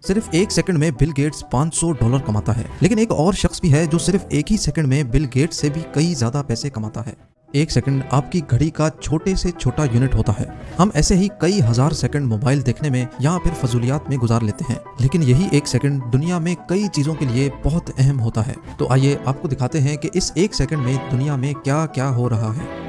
सिर्फ एक सेकंड में बिल गेट्स $500 कमाता है, लेकिन एक और शख्स भी है जो सिर्फ एक ही सेकंड में बिल गेट्स से भी कई ज्यादा पैसे कमाता है। एक सेकंड आपकी घड़ी का छोटे से छोटा यूनिट होता है। हम ऐसे ही कई हजार सेकंड मोबाइल देखने में या फिर फजूलियात में गुजार लेते हैं, लेकिन यही एक सेकंड दुनिया में कई चीजों के लिए बहुत अहम होता है। तो आइए आपको दिखाते हैं कि इस एक सेकंड में दुनिया में क्या क्या हो रहा है।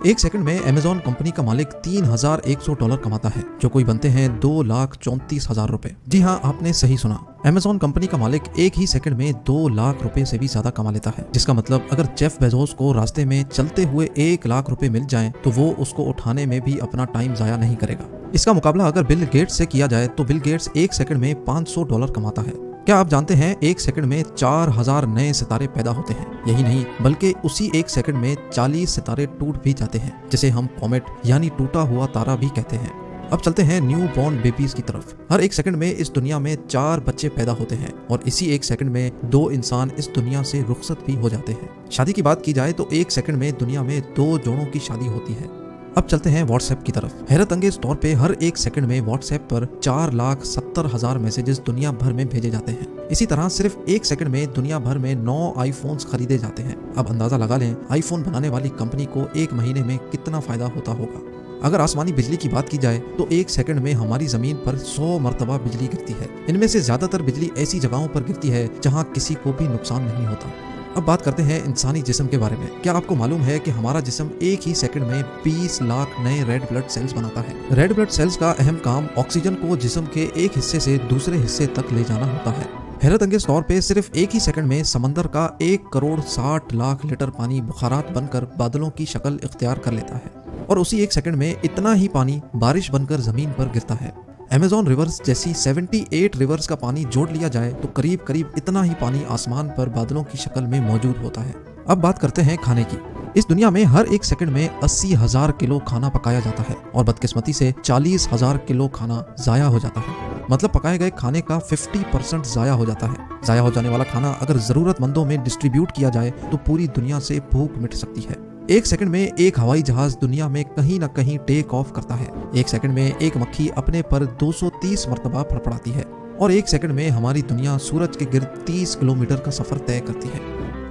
एक सेकंड में अमेज़न कंपनी का मालिक $3,100 कमाता है, जो कोई बनते हैं 2,34,000 रुपए। जी हाँ, आपने सही सुना। अमेज़न कंपनी का मालिक एक ही सेकंड में 2 लाख रुपए से भी ज्यादा कमा लेता है, जिसका मतलब अगर जेफ बेजोस को रास्ते में चलते हुए 1 लाख रुपए मिल जाएं, तो वो उसको उठाने में भी अपना टाइम जाया नहीं करेगा। इसका मुकाबला अगर बिल गेट्स से किया जाए तो बिल गेट्स एक सेकंड में $500 कमाता है। क्या आप जानते हैं एक सेकंड में 4000 नए सितारे पैदा होते हैं। यही नहीं बल्कि उसी एक सेकंड में 40 सितारे टूट भी जाते हैं, जिसे हम कॉमेट यानी टूटा हुआ तारा भी कहते हैं। अब चलते हैं न्यू बॉर्न बेबीज की तरफ। हर एक सेकंड में इस दुनिया में 4 बच्चे पैदा होते हैं और इसी एक सेकंड में 2 इंसान इस दुनिया से रुखसत भी हो जाते हैं। शादी की बात की जाए तो एक सेकंड में दुनिया में 2 जोड़ों की शादी होती है। अब चलते हैं व्हाट्सएप की तरफ। हैरत अंगेज तौर पे हर एक सेकंड में व्हाट्सएप पर 4,70,000 मैसेजेस दुनिया भर में भेजे जाते हैं। इसी तरह सिर्फ एक सेकंड में दुनिया भर में 9 आईफोन्स खरीदे जाते हैं। अब अंदाजा लगा लें आईफोन बनाने वाली कंपनी को एक महीने में कितना फायदा होता होगा। अगर आसमानी बिजली की बात की जाए तो एक सेकंड में हमारी जमीन पर 100 मरतबा बिजली गिरती है। इनमें से ज्यादातर बिजली ऐसी जगहों पर गिरती है जहाँ किसी को भी नुकसान नहीं होता। अब बात करते हैं इंसानी जिस्म के बारे में। क्या आपको मालूम है कि हमारा जिस्म एक ही सेकंड में 20 लाख नए रेड ब्लड सेल्स बनाता है। रेड ब्लड सेल्स का अहम काम ऑक्सीजन को जिस्म के एक हिस्से से दूसरे हिस्से तक ले जाना होता है। हैरत अंगेज तौर पे सिर्फ एक ही सेकंड में समंदर का 1,60,00,000 लीटर पानी बुखारात बनकर बादलों की शक्ल इख्तियार कर लेता है और उसी एक सेकंड में इतना ही पानी बारिश बनकर जमीन पर गिरता है। अमेज़न रिवर्स जैसी 78 रिवर्स का पानी जोड़ लिया जाए तो करीब करीब इतना ही पानी आसमान पर बादलों की शक्ल में मौजूद होता है। अब बात करते हैं खाने की। इस दुनिया में हर एक सेकंड में 80,000 किलो खाना पकाया जाता है और बदकिस्मती से 40,000 किलो खाना जाया हो जाता है। मतलब पकाए गए खाने का 50% जाया हो जाता है। जाया हो जाने वाला खाना अगर जरूरतमंदों में डिस्ट्रीब्यूट किया जाए तो पूरी दुनिया से भूख मिट सकती है। एक सेकंड में एक हवाई जहाज दुनिया में कहीं न कहीं टेक ऑफ करता है। एक सेकंड में एक मक्खी अपने पर 230 मरतबा फड़फड़ाती है और एक सेकंड में हमारी दुनिया सूरज के गिर्द 30 किलोमीटर का सफर तय करती है।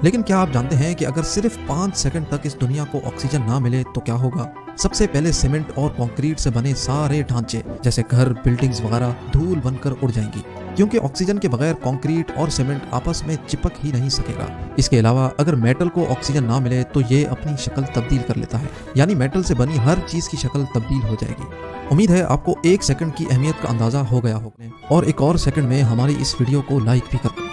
लेकिन क्या आप जानते हैं कि अगर सिर्फ 5 सेकंड तक इस दुनिया को ऑक्सीजन ना मिले तो क्या होगा? सबसे पहले सीमेंट और कंक्रीट से बने सारे ढांचे जैसे घर, बिल्डिंग्स वगैरह धूल बनकर उड़ जाएंगी, क्योंकि ऑक्सीजन के बगैर कंक्रीट और सीमेंट आपस में चिपक ही नहीं सकेगा। इसके अलावा अगर मेटल को ऑक्सीजन ना मिले तो ये अपनी शक्ल तब्दील कर लेता है, यानी मेटल से बनी हर चीज की शक्ल तब्दील हो जाएगी। उम्मीद है आपको एक सेकंड की अहमियत का अंदाजा हो गया होगा और एक और सेकंड में हमारी इस वीडियो को लाइक भी कर दें।